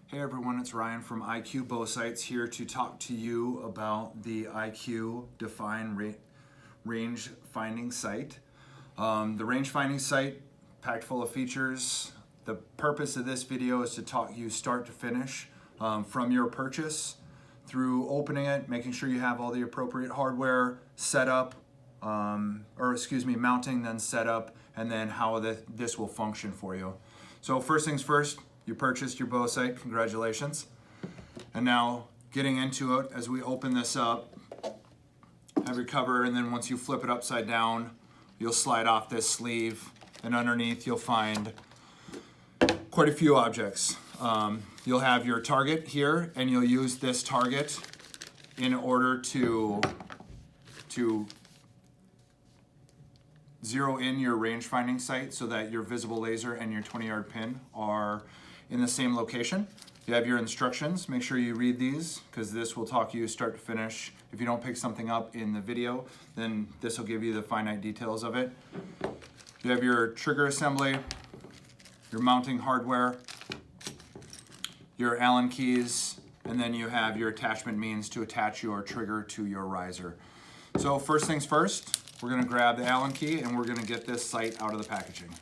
Hey everyone, it's Ryan from IQ Bowsights here to talk to you about the IQ Define range finding sight. The range finding sight, packed full of features. The purpose of this video is to talk you start to finish from your purchase through opening it, making sure you have all the appropriate hardware set up, mounting, then set up, and then how this will function for you. So first things first, you purchased your Bowsight, congratulations. And now getting into it, as we open this up, have your cover, and then once you flip it upside down, you'll slide off this sleeve, and underneath you'll find quite a few objects. You'll have your target here, and you'll use this target in order to zero in your range finding sight so that your visible laser and your 20-yard pin are in the same location. You have your instructions. Make sure you read these because this will talk you start to finish. If you don't pick something up in the video, then this will give you the finite details of it. You have your trigger assembly, your mounting hardware, your Allen keys, and then you have your attachment means to attach your trigger to your riser. So first things first, we're going to grab the Allen key and we're going to get this sight out of the packaging.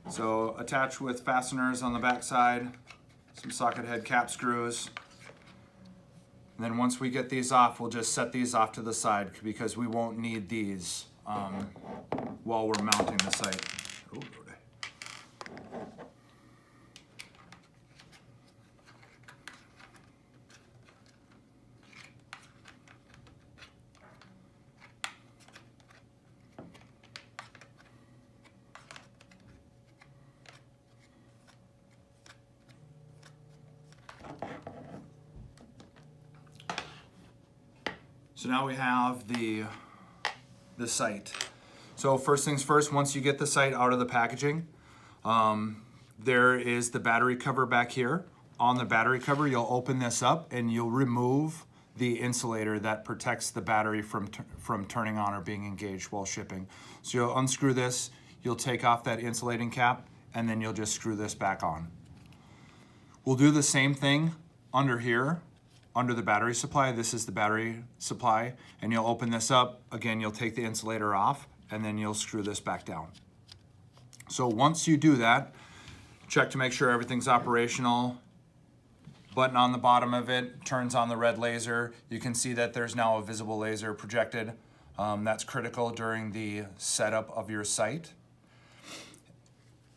So attach with fasteners on the back side, some socket head cap screws. And then once we get these off, we'll just set these off to the side because we won't need these while we're mounting the sight. Ooh. So now we have the sight. So first things first, once you get the sight out of the packaging, there is the battery cover back here. On the battery cover, you'll open this up and you'll remove the insulator that protects the battery from turning on or being engaged while shipping. So you'll unscrew this, you'll take off that insulating cap, and then you'll just screw this back on. We'll do the same thing under here. Under the battery supply, this is the battery supply, and you'll open this up. Again, you'll take the insulator off, and then you'll screw this back down. So once you do that, check to make sure everything's operational. Button on the bottom of it turns on the red laser. You can see that there's now a visible laser projected. That's critical during the setup of your sight.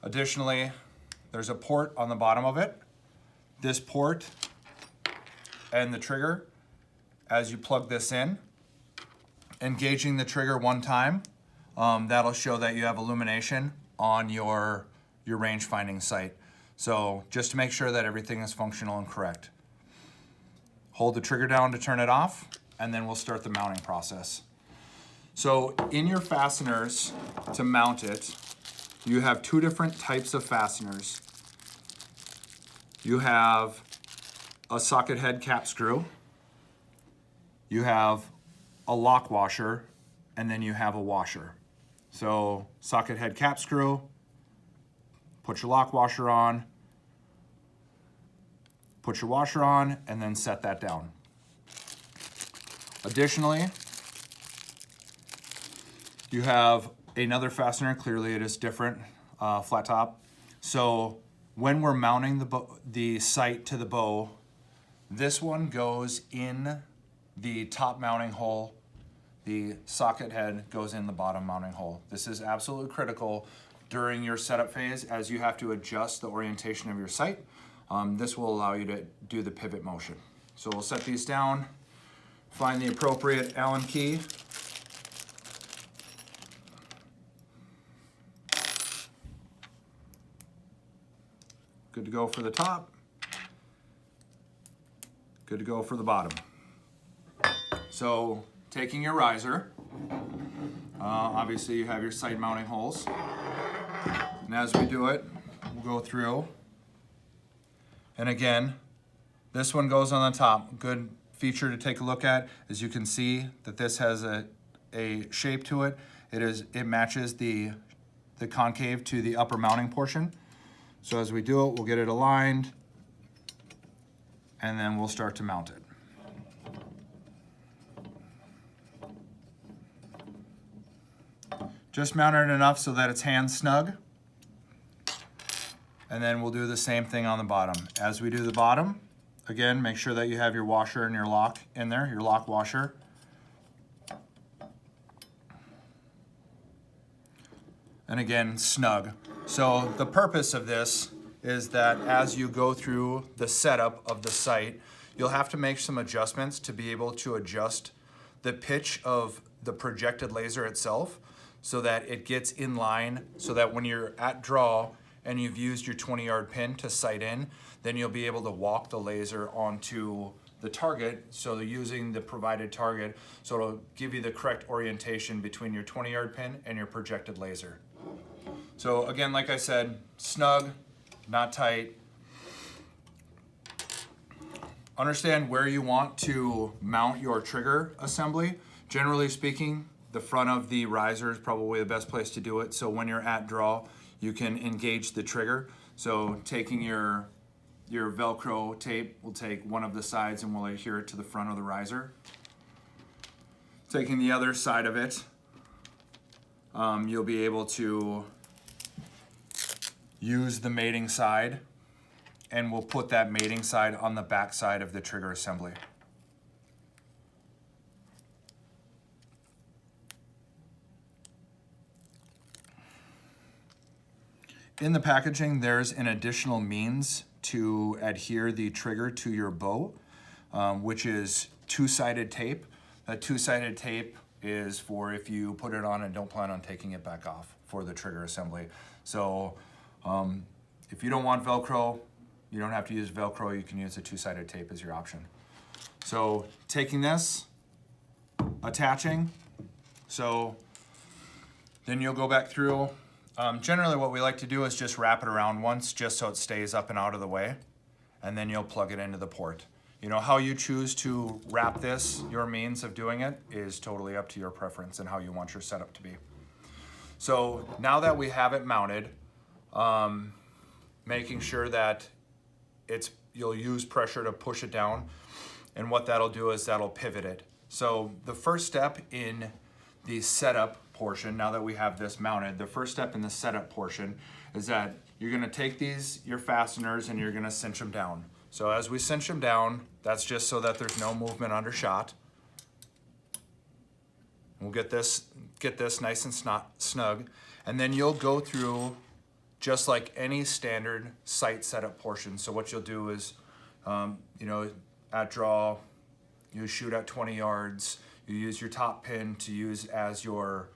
Additionally, there's a port on the bottom of it. This port and the trigger, as you plug this in, engaging the trigger one time, that'll show that you have illumination on your range finding sight. So just to make sure that everything is functional and correct. Hold the trigger down to turn it off, and then we'll start the mounting process. So in your fasteners to mount it, you have two different types of fasteners. You have a socket head cap screw, you have a lock washer, and then you have a washer. So socket head cap screw, put your lock washer on, put your washer on, and then set that down. Additionally, you have another fastener. Clearly it is different, flat top. So when we're mounting the sight to the bow, this one goes in the top mounting hole. The socket head goes in the bottom mounting hole. This is absolutely critical during your setup phase as you have to adjust the orientation of your sight. This will allow you to do the pivot motion. So we'll set these down, find the appropriate Allen key. Good to go for the top. Good to go for the bottom. So taking your riser, obviously you have your sight mounting holes. And as we do it, we'll go through. And again, this one goes on the top. Good feature to take a look at, as you can see that this has a a shape to it. It matches the concave to the upper mounting portion. So as we do it, we'll get it aligned, and then we'll start to mount it. Just mount it enough so that it's hand snug. And then we'll do the same thing on the bottom. As we do the bottom, again, make sure that you have your washer and your lock in there, your lock washer. And again, snug. So the purpose of this is that as you go through the setup of the sight, you'll have to make some adjustments to be able to adjust the pitch of the projected laser itself so that it gets in line, so that when you're at draw and you've used your 20-yard pin to sight in, then you'll be able to walk the laser onto the target, so they're using the provided target, so it'll give you the correct orientation between your 20-yard pin and your projected laser. So again, like I said, snug, not tight. Understand where you want to mount your trigger assembly. Generally speaking, the front of the riser is probably the best place to do it. So when you're at draw, you can engage the trigger. So taking your Velcro tape, we'll take one of the sides and we'll adhere it to the front of the riser. Taking the other side of it, you'll be able to use the mating side, and we'll put that mating side on the back side of the trigger assembly. In the packaging, there's an additional means to adhere the trigger to your bow, which is two-sided tape. That two-sided tape is for if you put it on and don't plan on taking it back off for the trigger assembly. So if you don't want Velcro, you don't have to use Velcro, you can use a two-sided tape as your option. So taking this, attaching, so then you'll go back through. Generally what we like to do is just wrap it around once, just so it stays up and out of the way, and then you'll plug it into the port. You know, how you choose to wrap this, your means of doing it, is totally up to your preference and how you want your setup to be. So now that we have it mounted, making sure that you'll use pressure to push it down, and what that'll do is that'll pivot it. So the first step in the setup portion, now that we have this mounted, the first step in the setup portion is that you're gonna take your fasteners and you're gonna cinch them down. So as we cinch them down, that's just so that there's no movement under shot. We'll get this nice and snug, and then you'll go through just like any standard sight setup portion. So what you'll do is, you know, at draw, you shoot at 20 yards, you use your top pin to use as your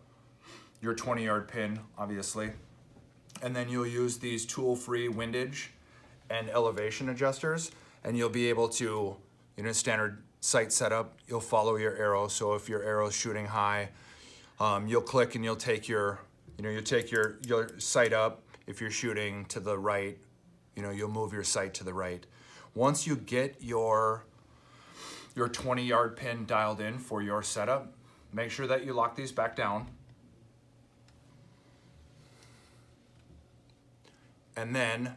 20-yard pin, obviously. And then you'll use these tool-free windage and elevation adjusters, and you'll be able to, in a standard sight setup, you'll follow your arrow. So if your arrow's shooting high, you'll click and you'll take your sight up. If you're shooting to the right, you know, you'll move your sight to the right. Once you get your 20-yard pin dialed in for your setup, make sure that you lock these back down. And then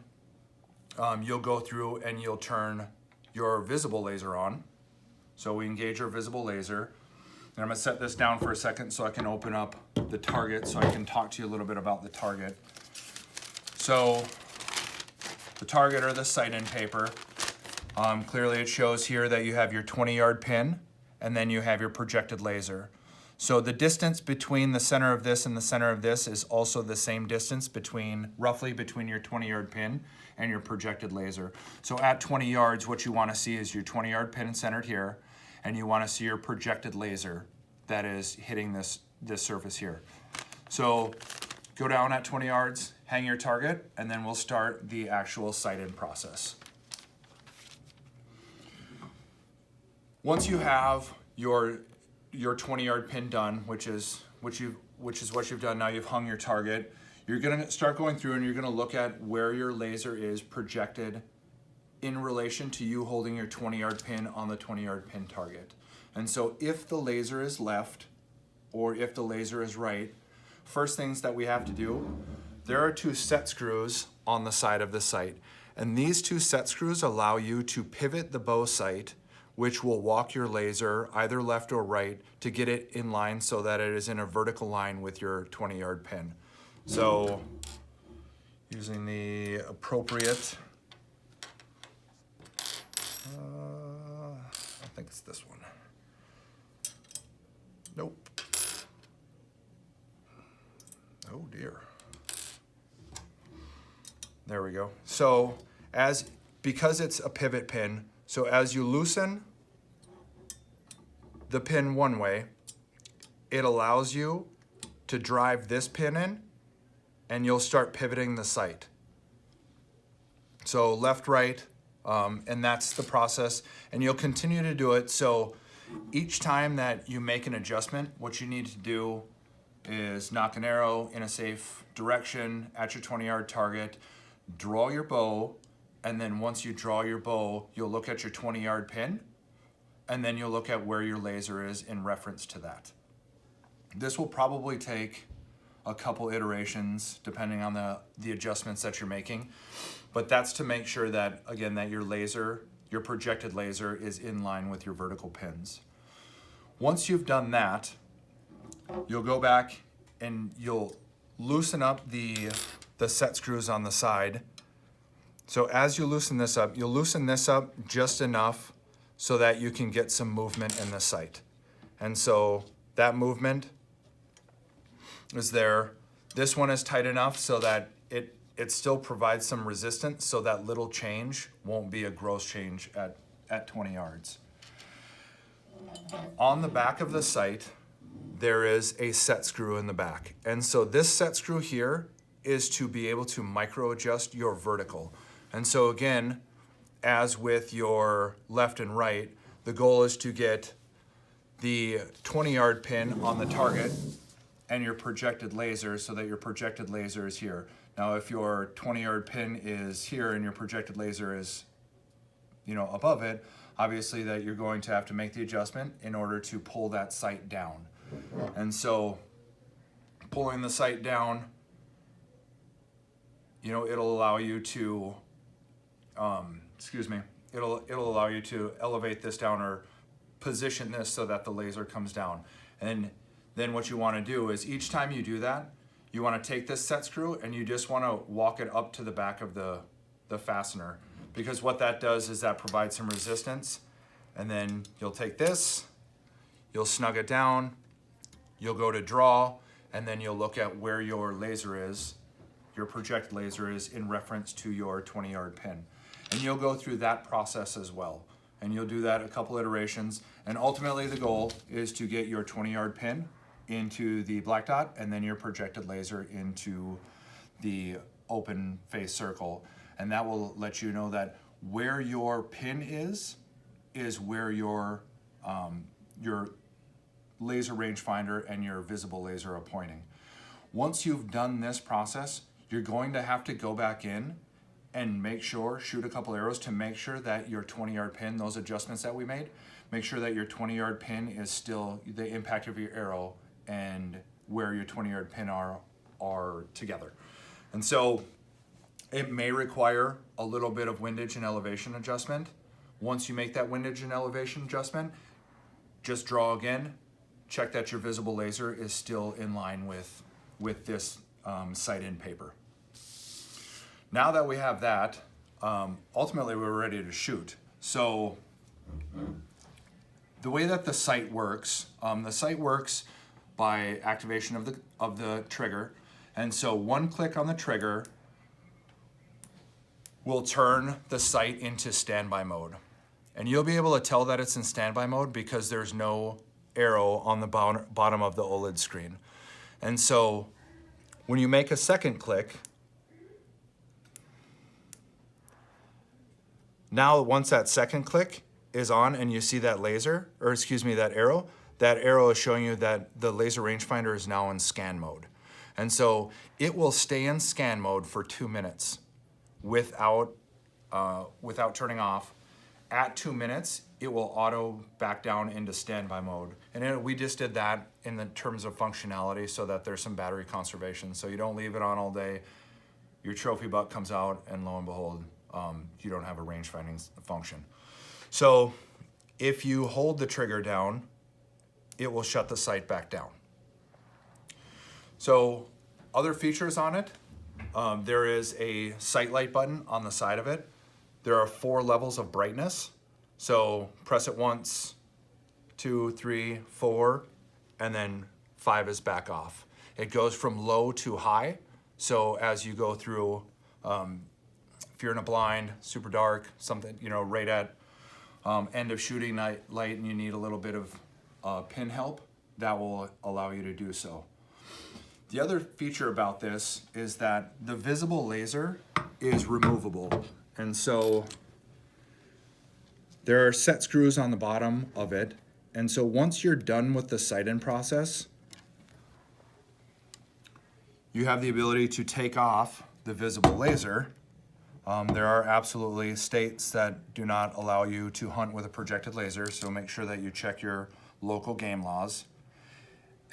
you'll go through and you'll turn your visible laser on. So we engage our visible laser. And I'm gonna set this down for a second so I can open up the target, so I can talk to you a little bit about the target. So the target, or the sight-in paper, clearly it shows here that you have your 20-yard pin and then you have your projected laser. So the distance between the center of this and the center of this is also the same distance roughly between your 20-yard pin and your projected laser. So at 20 yards, what you want to see is your 20-yard pin centered here, and you want to see your projected laser that is hitting this surface here. So go down at 20 yards, hang your target, and then we'll start the actual sight-in process. Once you have your 20-yard pin done, which is what you've done, now you've hung your target, you're gonna start going through and you're gonna look at where your laser is projected in relation to you holding your 20-yard pin on the 20-yard pin target. And so if the laser is left or if the laser is right, first things that we have to do, there are 2 set screws on the side of the sight. And these 2 set screws allow you to pivot the bow sight, which will walk your laser either left or right to get it in line so that it is in a vertical line with your 20-yard pin. So using the appropriate, I think it's this one. Nope. Oh dear. There we go. So because it's a pivot pin, so as you loosen the pin one way, it allows you to drive this pin in and you'll start pivoting the sight. So left, right, and that's the process. And you'll continue to do it. So each time that you make an adjustment, what you need to do is knock an arrow in a safe direction at your 20-yard target, draw your bow, and then once you draw your bow, you'll look at your 20-yard pin, and then you'll look at where your laser is in reference to that. This will probably take a couple iterations depending on the adjustments that you're making, but that's to make sure that, again, that your laser, your projected laser, is in line with your vertical pins. Once you've done that, you'll go back and you'll loosen up the set screws on the side. So as you loosen this up, you'll loosen this up just enough so that you can get some movement in the sight. And so that movement is there. This one is tight enough so that it still provides some resistance, so that little change won't be a gross change at 20 yards. On the back of the sight, there is a set screw in the back. And so this set screw here is to be able to micro adjust your vertical. And so again, as with your left and right, the goal is to get the 20-yard pin on the target and your projected laser so that your projected laser is here. Now, if your 20-yard pin is here and your projected laser is, above it, obviously that you're going to have to make the adjustment in order to pull that sight down. And so pulling the sight down, it'll allow you to, it'll allow you to elevate this down or position this so that the laser comes down. And then what you want to do is each time you do that, you want to take this set screw and you just want to walk it up to the back of the fastener, because what that does is that provides some resistance. And then you'll take this, you'll snug it down, you'll go to draw, and then you'll look at where your laser is, your projected laser is in reference to your 20-yard pin. And you'll go through that process as well. And you'll do that a couple iterations. And ultimately the goal is to get your 20-yard pin into the black dot and then your projected laser into the open face circle. And that will let you know that where your pin is where your laser rangefinder and your visible laser are pointing. Once you've done this process, you're going to have to go back in and shoot a couple arrows to make sure that your 20-yard pin, those adjustments that we made, make sure that your 20-yard pin is still the impact of your arrow and where your 20-yard pin are together. And so it may require a little bit of windage and elevation adjustment. Once you make that windage and elevation adjustment, just draw again, check that your visible laser is still in line with this sight in paper. Now that we have that, ultimately we're ready to shoot. So the way that the sight works by activation of the trigger. And so one click on the trigger will turn the sight into standby mode. And you'll be able to tell that it's in standby mode because there's no arrow on the bottom of the OLED screen. And so when you make a second click, now once that second click is on and you see that that arrow is showing you that the laser rangefinder is now in scan mode. And so it will stay in scan mode for 2 minutes without turning off. At 2 minutes, it will auto back down into standby mode. And we just did that in the terms of functionality so that there's some battery conservation. So you don't leave it on all day, your trophy buck comes out and lo and behold, you don't have a range finding function. So if you hold the trigger down, it will shut the sight back down. So other features on it, there is a sight light button on the side of it. There are 4 levels of brightness. So press it once, 2, 3, 4, and then 5 is back off. It goes from low to high. So as you go through, if you're in a blind, super dark, something, you know, right at end of shooting light and you need a little bit of pin help, that will allow you to do so. The other feature about this is that the visible laser is removable. And so there are set screws on the bottom of it. And so once you're done with the sight-in process, you have the ability to take off the visible laser. There are absolutely states that do not allow you to hunt with a projected laser, so make sure that you check your local game laws.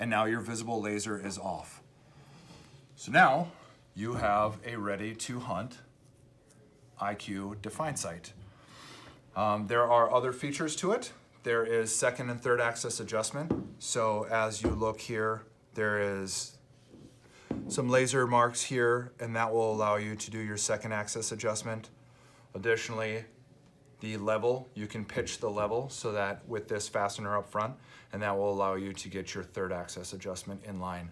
And now your visible laser is off. So now you have a ready to hunt IQ defined sight. There are other features to it. There is 2nd and 3rd axis adjustment. So as you look here, there is some laser marks here, and that will allow you to do your 2nd axis adjustment. Additionally, the level, you can pitch the level so that with this fastener up front, and that will allow you to get your 3rd axis adjustment in line.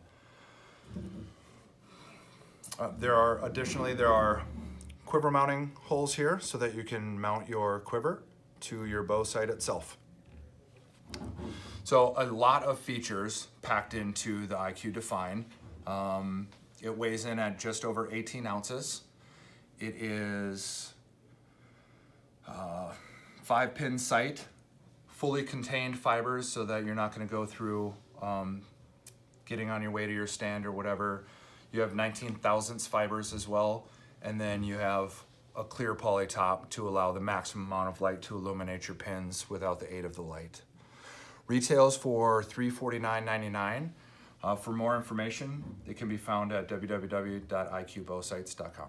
There are quiver mounting holes here so that you can mount your quiver to your bow sight itself. So a lot of features packed into the IQ Define. It weighs in at just over 18 ounces. It is 5-pin sight, fully contained fibers so that you're not going to go through getting on your way to your stand or whatever. You have 19 thousandths fibers as well, and then you have a clear poly top to allow the maximum amount of light to illuminate your pins without the aid of the light. Retails for $349.99. For more information, it can be found at www.iqbowsights.com.